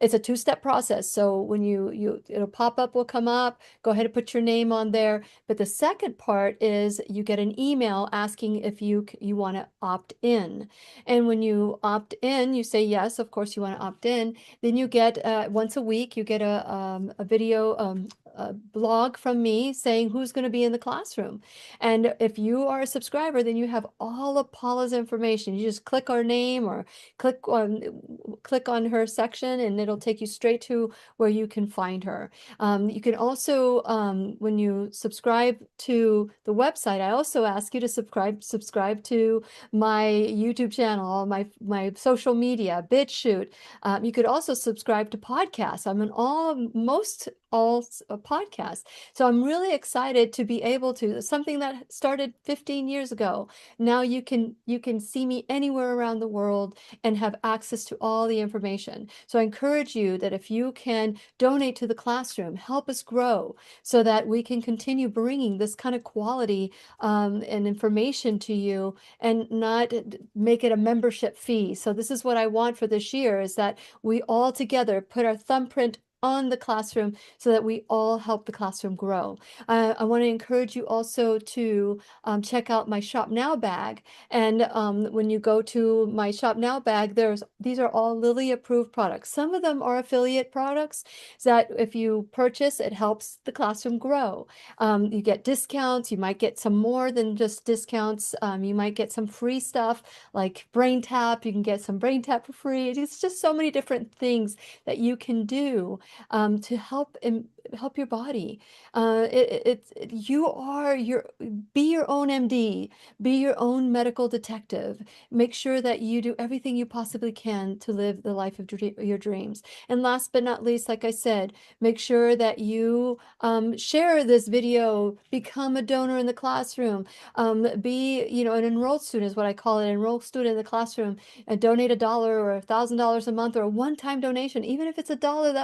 It's a two-step process. So when it'll pop up, will come up, go ahead and put your name on there. But the second part is you get an email asking if you want to opt in. And when you opt in, you say yes, of course you want to opt in. Then you get once a week, you get a video a blog from me saying who's going to be in the classroom. And if you are a subscriber, then you have all of Paula's information. You just click our name or click on her section, and it'll take you straight to where you can find her. You can also, when you subscribe to the website, I also ask you to subscribe to my YouTube channel, my social media, BitChute. You could also subscribe to podcasts. I'm on most podcasts. So I'm really excited to be able to, something that started 15 years ago. Now you can see me anywhere around the world and have access to all the information. So I encourage you that if you can donate to the classroom, help us grow so that we can continue bringing this kind of quality and information to you and not make it a membership fee. So this is what I want for this year, is that we all together put our thumbprint on the classroom so that we all help the classroom grow. I want to encourage you also to check out my Shop Now bag. And when you go to my Shop Now bag, these are all Lilly approved products. Some of them are affiliate products that if you purchase, it helps the classroom grow. You get discounts. You might get some more than just discounts. You might get some free stuff like Brain Tap. You can get some Brain Tap for free. It's just so many different things that you can do to help your body. You are be your own MD, be your own medical detective. Make sure that you do everything you possibly can to live the life of your dreams. And last but not least, like I said, make sure that you share this video, become a donor in the classroom, be, an enrolled student is what I call it, enrolled student in the classroom, and donate $1 or $1,000 a month or a one-time donation, even if it's $1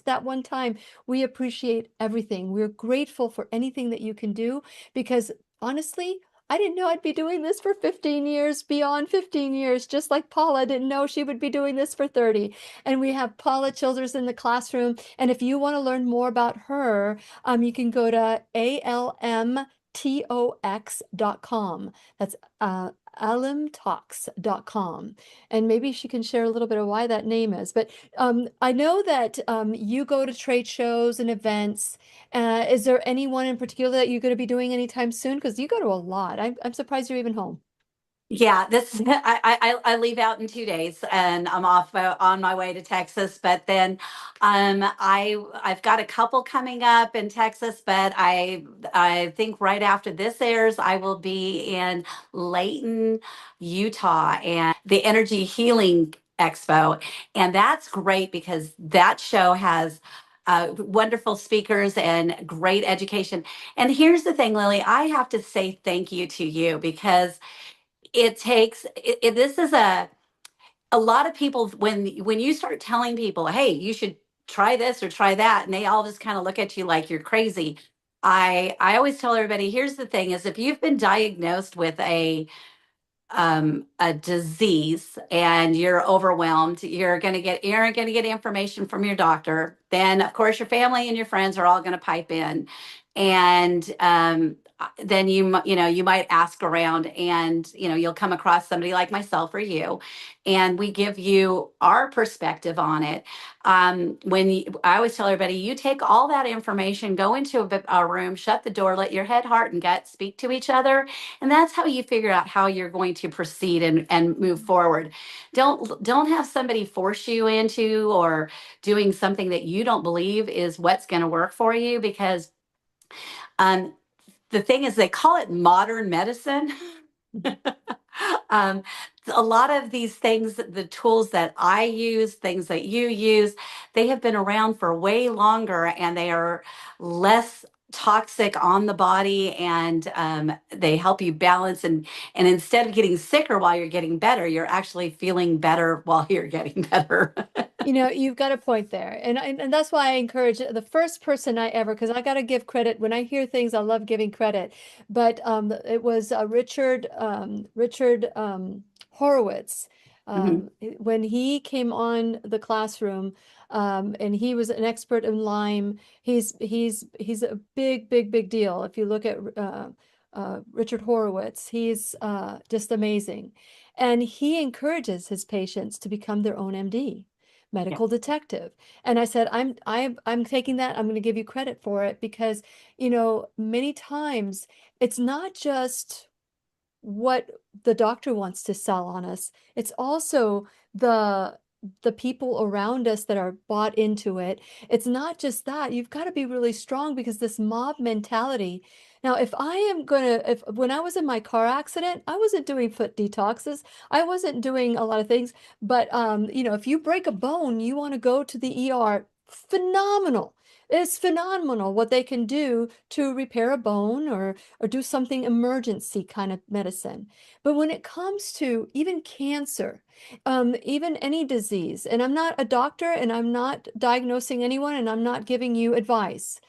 that one time. We appreciate everything. We're grateful for anything that you can do because honestly, I didn't know I'd be doing this for 15 years, beyond 15 years, just like Paula didn't know she would be doing this for 30. And we have Paula Childers in the classroom. And if you want to learn more about her, you can go to alimtox.com. That's alimtox.com. And maybe she can share a little bit of why that name is. But I know that you go to trade shows and events. Is there anyone in particular that you're going to be doing anytime soon? Because you go to a lot. I'm surprised you're even home. Yeah, this I leave out in 2 days, and I'm off on my way to Texas. But then, I've got a couple coming up in Texas. But I think right after this airs, I will be in Layton, Utah, and the Energy Healing Expo, and that's great because that show has wonderful speakers and great education. And here's the thing, Lily, I have to say thank you to you because this is a lot of people when you start telling people, hey, you should try this or try that, and they all just kind of look at you like you're crazy. I always tell everybody, here's the thing, is if you've been diagnosed with a disease and you're overwhelmed, you're going to get information from your doctor. Then, of course, your family and your friends are all going to pipe in, and then you might ask around, and you'll come across somebody like myself or you, and we give you our perspective on it. I always tell everybody, you take all that information, go into a room, shut the door, let your head, heart, and gut speak to each other, and that's how you figure out how you're going to proceed and move forward. Don't have somebody force you into or doing something that you don't believe is what's going to work for you, because um, the thing is, they call it modern medicine. um, a lot of these things, the tools that I use, things that you use, they have been around for way longer, and they are less toxic on the body, and they help you balance, and instead of getting sicker while you're getting better, you're actually feeling better while you're getting better. You've got a point there. And that's why I encourage the first person I ever, because I got to give credit. When I hear things, I love giving credit. But it was Richard Horowitz. Mhm. When he came on the classroom, and he was an expert in Lyme. He's a big, big, big deal. If you look at Richard Horowitz, he's just amazing. And he encourages his patients to become their own MD, Yeah. medical detective. And I said, I'm taking that. I'm going to give you credit for it because, many times it's not just what the doctor wants to sell on us. It's also the people around us that are bought into it. It's not just that. You've got to be really strong because this mob mentality. Now, if when I was in my car accident, I wasn't doing foot detoxes. I wasn't doing a lot of things, but if you break a bone, you want to go to the ER. Phenomenal. It's phenomenal what they can do to repair a bone or do something emergency kind of medicine. But when it comes to even cancer, even any disease, and I'm not a doctor and I'm not diagnosing anyone and I'm not giving you advice.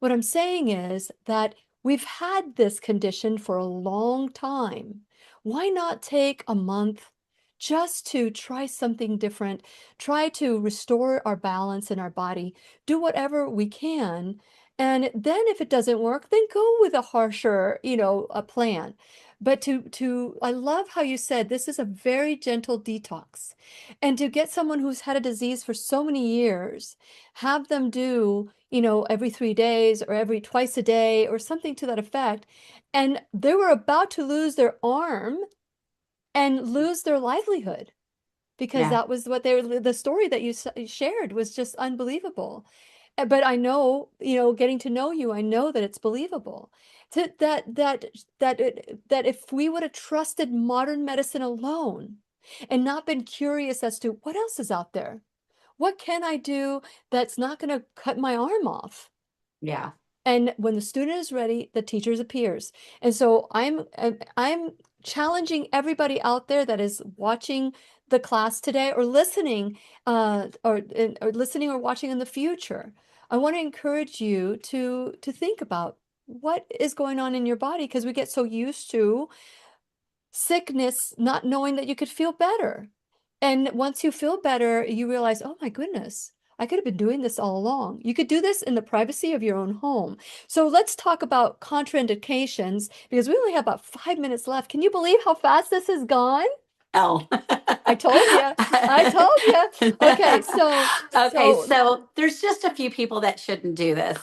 What I'm saying is that we've had this condition for a long time. Why not take a month just to try something different, try to restore our balance in our body, do whatever we can. And then if it doesn't work, then go with a harsher, a plan. But I love how you said this is a very gentle detox. And to get someone who's had a disease for so many years, have them do every 3 days or every twice a day or something to that effect. And they were about to lose their arm and lose their livelihood because Yeah. that was what the story that you shared was just unbelievable. But I know, getting to know you, I know that it's believable. That if we would have trusted modern medicine alone and not been curious as to what else is out there, what can I do that's not going to cut my arm off? Yeah. And when the student is ready, the teacher appears. And so I'm challenging everybody out there that is watching the class today or listening, or listening or watching in the future. I want to encourage you to think about what is going on in your body because we get so used to sickness, not knowing that you could feel better. And once you feel better, you realize, oh my goodness, I could have been doing this all along. You could do this in the privacy of your own home. So let's talk about contraindications because we only have about 5 minutes left. Can you believe how fast this has gone? Oh. I told you. I told you. Okay, so Okay, so so there's just a few people that shouldn't do this.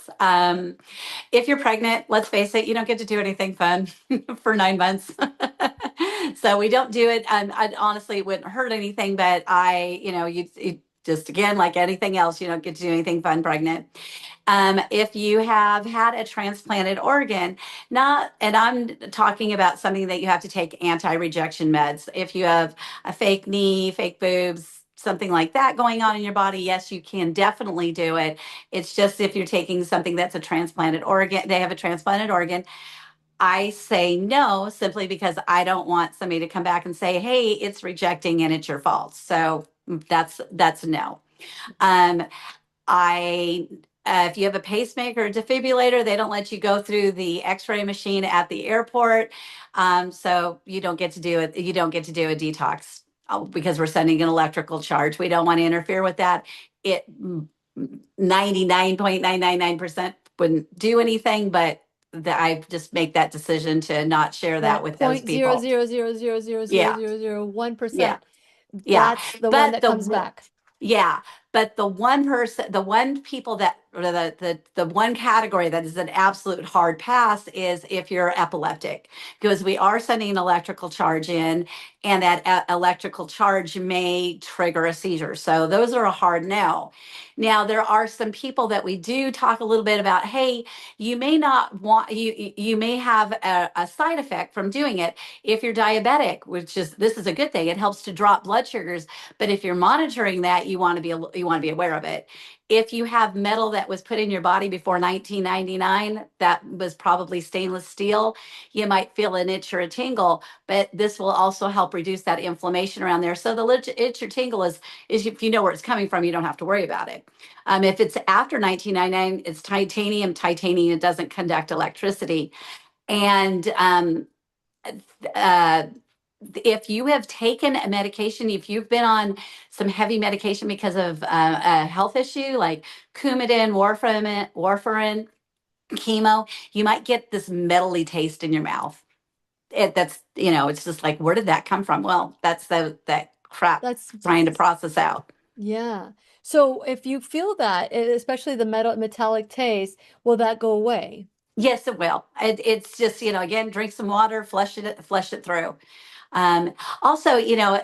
If you're pregnant, let's face it, you don't get to do anything fun for 9 months. So we don't do it. I honestly it wouldn't hurt anything, but you just again, like anything else, you don't get to do anything fun pregnant. If you have had a transplanted organ, not, and I'm talking about something that you have to take anti-rejection meds. If you have a fake knee, fake boobs, something like that going on in your body, yes, you can definitely do it. It's just if you're taking something that's a transplanted organ, they have a transplanted organ. I say no simply because I don't want somebody to come back and say, "Hey, it's rejecting and it's your fault." So that's a no. Um, I if you have a pacemaker or defibrillator, they don't let you go through the X-ray machine at the airport, so you don't get to do it. You don't get to do a detox because we're sending an electrical charge. We don't want to interfere with that. It 99.999% wouldn't do anything, but I just make that decision to not share that that with those point zero people. zero zero zero zero zero Yeah, zero zero one yeah, percent, yeah. that's the one But that comes back. yeah, but the one person, the one people that, or the one category that is an absolute hard pass is if you're epileptic, because we are sending an electrical charge in, and that electrical charge may trigger a seizure. So those are a hard no. Now there are some people that we do talk a little bit about. Hey, you may not want you may have a side effect from doing it if you're diabetic, which is this is a good thing. It helps to drop blood sugars, but if you're monitoring that, you want to be aware of it. If you have metal that was put in your body before 1999, that was probably stainless steel, you might feel an itch or a tingle, but this will also help reduce that inflammation around there. So the itch or tingle is if you know where it's coming from, you don't have to worry about it. If it's after 1999, it's titanium. Titanium doesn't conduct electricity, and uh, if you have taken a medication, if you've been on some heavy medication because of a health issue like Coumadin, warfarin, chemo, you might get this metally taste in your mouth. That's it's just like, where did that come from? Well, that's that crap That's trying to process out. Yeah. So if you feel that, especially the metallic taste, will that go away? Yes, it will. It's just again, drink some water, flush it through. Also,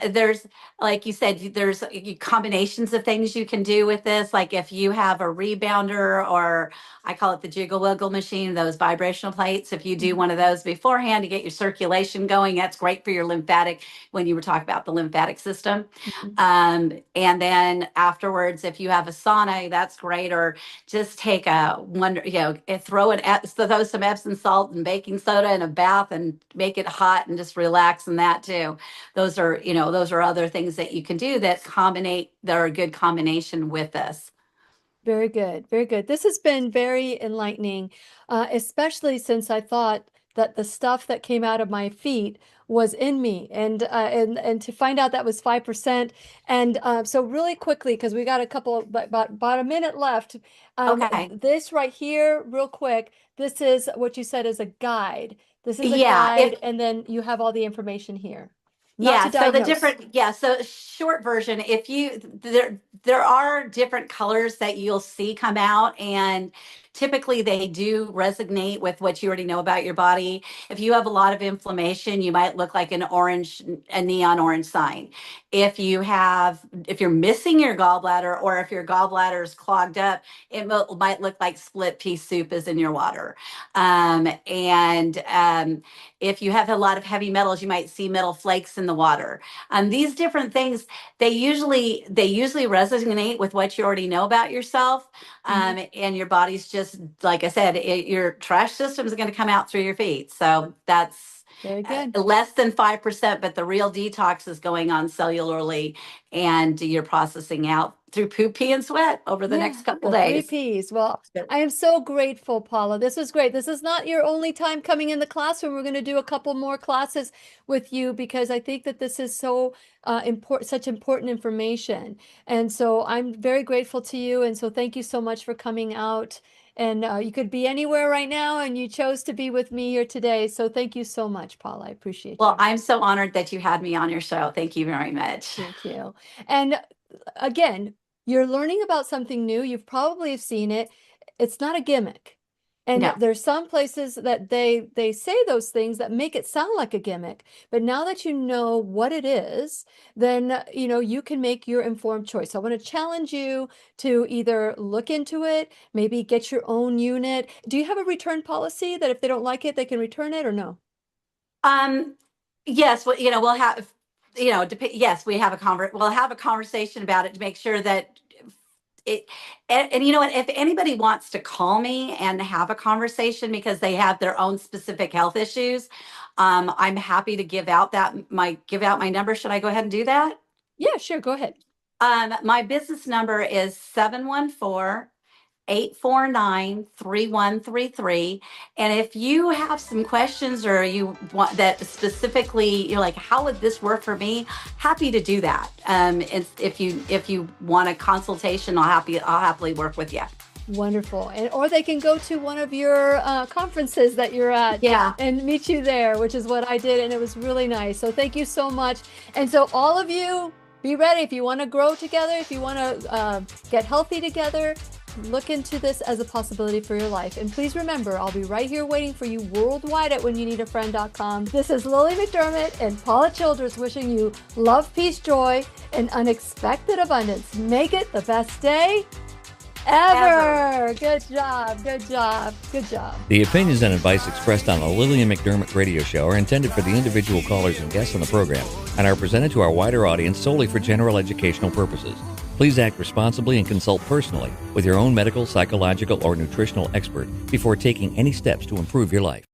there's, like you said, there's combinations of things you can do with this. Like if you have a rebounder, or I call it the jiggle wiggle machine, those vibrational plates. If you do Mhm. one of those beforehand to get your circulation going, that's great for your lymphatic, when you were talking about the lymphatic system. Mhm. And then afterwards, if you have a sauna, that's great. Or just take throw some Epsom salt and baking soda in a bath and make it hot and just relax in that too. Those are other things that you can do that are a good combination with this. Very good. Very good. This has been very enlightening, especially since I thought that the stuff that came out of my feet was in me, and to find out that was 5%. And so really quickly, because we got about a minute left. Okay. This right here, real quick. This is what you said is a guide. This is a Yeah. guide, and then you have all the information here, not to Yeah, so diagnose. so short version, if you there are different colors that you'll see come out, and typically they do resonate with what you already know about your body. If you have a lot of inflammation, you might look like a neon orange sign. If you're missing your gallbladder, or if your gallbladder is clogged up, it might look like split pea soup is in your water. And If you have a lot of heavy metals, you might see metal flakes in the water. These different things, they usually resonate with what you already know about yourself. Mhm. And your body's just, like I said, your trash system is going to come out through your feet. So that's Very good. less than 5%, but the real detox is going on cellularly, and you're processing out through poop, pee, and sweat over the Yeah, next couple the three days. P's. Well, I am so grateful, Paula. This was great. This is not your only time coming in the classroom. We're going to do a couple more classes with you, because I think that this is so important, such important information. And so I'm very grateful to you. And so thank you so much for coming out. And you could be anywhere right now, and you chose to be with me here today. So thank you so much, Paula. I appreciate Well, you. I'm so honored that you had me on your show. Thank you very much. Thank you. And again, you're learning about something new. You've probably seen it. It's not a gimmick. And No. there's some places that they say those things that make it sound like a gimmick. But now that you know what it is, then you can make your informed choice. So I want to challenge you to either look into it, maybe get your own unit. Do you have a return policy that if they don't like it, they can return it, or no? Um, yes, well, we'll have, yes, we'll have a conversation about it to make sure that it, and you know what, if anybody wants to call me and have a conversation because they have their own specific health issues, I'm happy to give out my number. Should I go ahead and do that? Yeah, sure. Go ahead. My business number is 714-849-3133. And if you have some questions, or you want that specifically, you're like, how would this work for me? Happy to do that. If you want a consultation, I'll happily work with you. Wonderful. Or they can go to one of your conferences that you're at, Yeah. and meet you there, which is what I did, and it was really nice. So thank you so much. And so all of you, be ready. If you want to grow together, if you want to get healthy together, look into this as a possibility for your life. And please remember, I'll be right here waiting for you worldwide at whenyouneedafriend.com. This is Lily McDermott and Paula Childers wishing you love, peace, joy, and unexpected abundance. Make it the best day ever. Good job. Good job. Good job. The opinions and advice expressed on the Lillian McDermott radio show are intended for the individual callers and guests on the program and are presented to our wider audience solely for general educational purposes. Please act responsibly and consult personally with your own medical, psychological, or nutritional expert before taking any steps to improve your life.